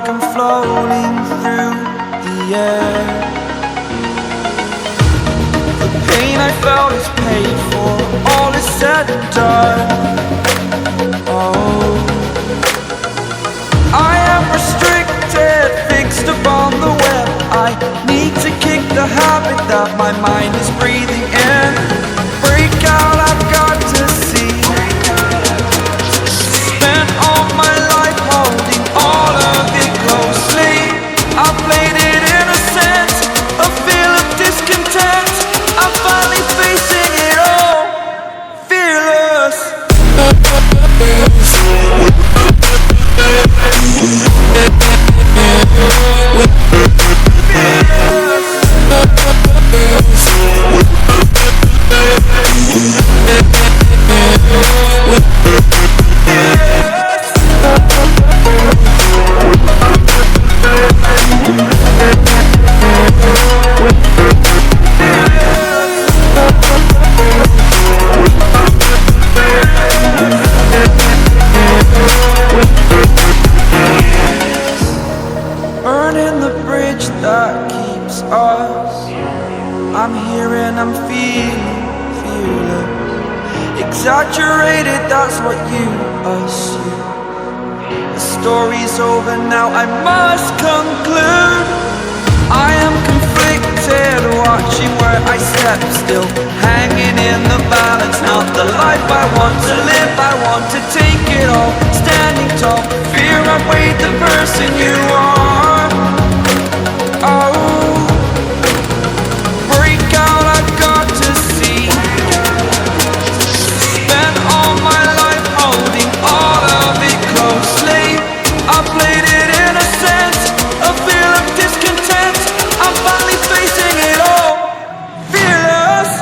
like I'm floating through the air. The pain I felt is paid for, all is said and done. Oh, I am restricted, fixed upon the web. I need to kick the habit that my mind is breathing in. Break out, I've got to see. Spent all my life holding all of it closely. I played it innocent, a feel of discontent. I'm finally facing it all, fearless. Burning the bridge that keeps us. I'm here and I'm feeling fearless. Exaggerated, that's what you assume. The story's over now, I must conclude. I am conflicted, watching where I step still, hanging in the balance. Not the life I want to live, I want to take it all. Standing tall, fear I weighed the person you are. Oh, break out, I've got to see. Spent all my life holding all of it closely. I played it innocent, a feel of discontent. I'm finally facing it all, fearless.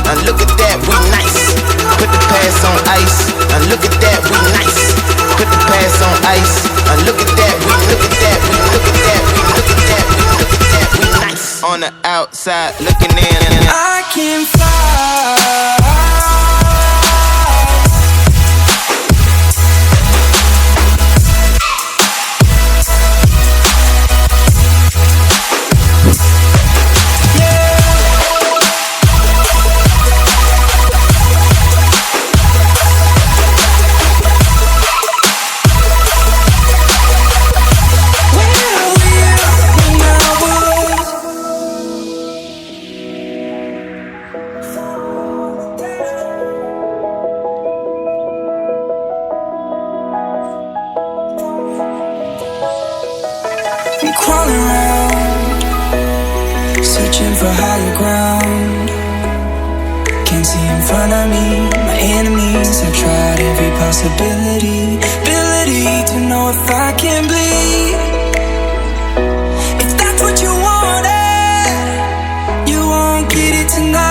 Now look at that, we nice. Put the past on ice. Now look at that, we nice. Put the past on ice. Now look at that, we look at that, we look at that, we look at that, we look at that, we nice. On the outside looking in. I can fly. all around, searching for higher ground. Can't see in front of me, my enemies. I tried every possibility, ability to know if I can bleed. If that's what you wanted, you won't get it tonight.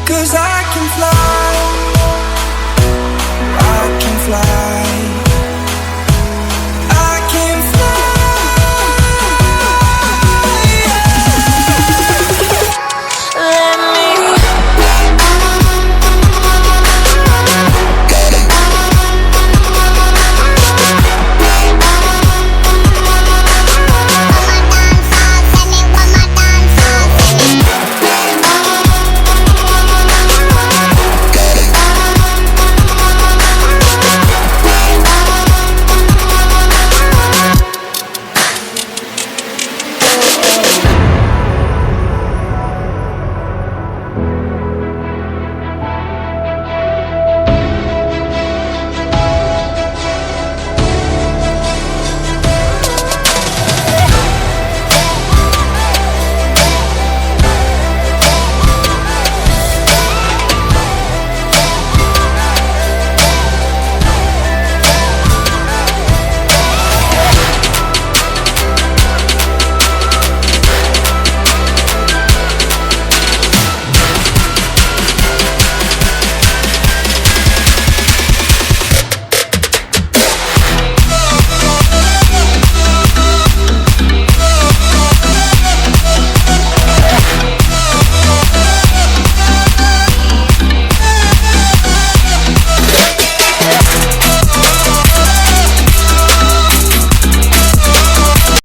'Cause I can fly.